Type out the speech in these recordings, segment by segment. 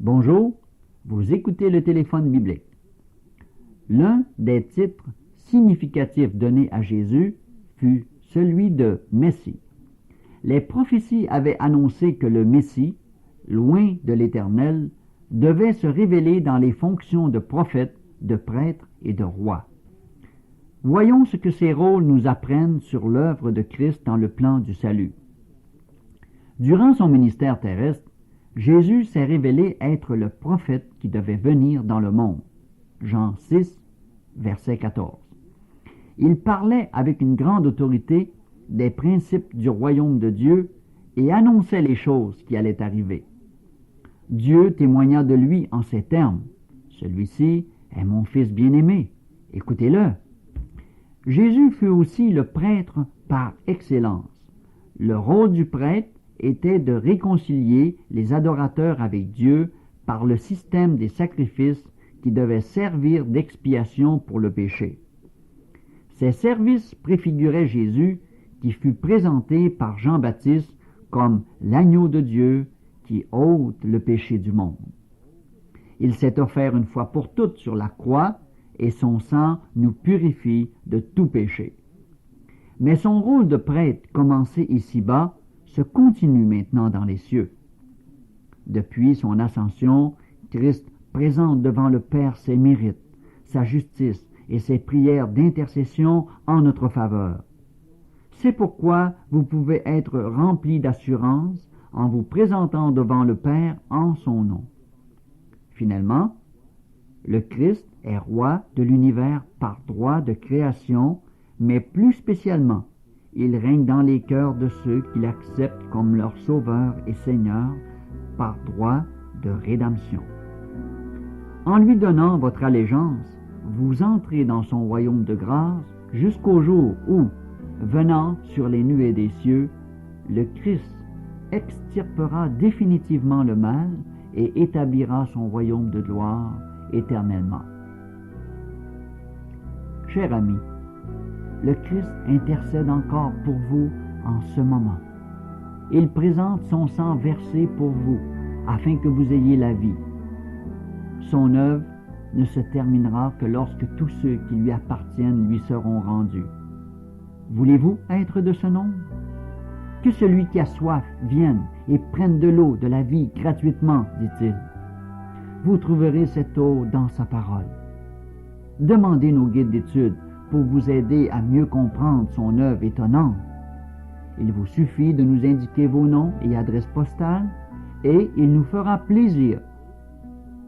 Bonjour, vous écoutez le téléphone biblique. L'un des titres significatifs donnés à Jésus fut celui de Messie. Les prophéties avaient annoncé que le Messie, loin de l'Éternel, devait se révéler dans les fonctions de prophète, de prêtre et de roi. Voyons ce que ces rôles nous apprennent sur l'œuvre de Christ dans le plan du salut. Durant son ministère terrestre, Jésus s'est révélé être le prophète qui devait venir dans le monde. Jean 6, verset 14. Il parlait avec une grande autorité des principes du royaume de Dieu et annonçait les choses qui allaient arriver. Dieu témoigna de lui en ces termes. Celui-ci est mon Fils bien-aimé. Écoutez-le. Jésus fut aussi le prêtre par excellence. Le rôle du prêtre était de réconcilier les adorateurs avec Dieu par le système des sacrifices qui devaient servir d'expiation pour le péché. Ces services préfiguraient Jésus qui fut présenté par Jean-Baptiste comme l'agneau de Dieu qui ôte le péché du monde. Il s'est offert une fois pour toutes sur la croix et son sang nous purifie de tout péché. Mais son rôle de prêtre commencé ici-bas se continue maintenant dans les cieux. Depuis son ascension, Christ présente devant le Père ses mérites, sa justice et ses prières d'intercession en notre faveur. C'est pourquoi vous pouvez être remplis d'assurance en vous présentant devant le Père en son nom. Finalement, le Christ est roi de l'univers par droit de création, mais plus spécialement, il règne dans les cœurs de ceux qui l'acceptent comme leur sauveur et Seigneur par droit de rédemption. En lui donnant votre allégeance, vous entrez dans son royaume de grâce jusqu'au jour où, venant sur les nuées des cieux, le Christ extirpera définitivement le mal et établira son royaume de gloire éternellement. Cher ami, le Christ intercède encore pour vous en ce moment. Il présente son sang versé pour vous, afin que vous ayez la vie. Son œuvre ne se terminera que lorsque tous ceux qui lui appartiennent lui seront rendus. Voulez-vous être de ce nombre? Que celui qui a soif vienne et prenne de l'eau de la vie gratuitement, dit-il. Vous trouverez cette eau dans sa parole. Demandez nos guides d'études pour vous aider à mieux comprendre son œuvre étonnante. Il vous suffit de nous indiquer vos noms et adresses postales et il nous fera plaisir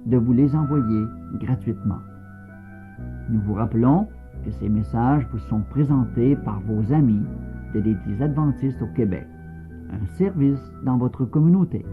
de vous les envoyer gratuitement. Nous vous rappelons que ces messages vous sont présentés par vos amis de l'Église adventiste au Québec, un service dans votre communauté.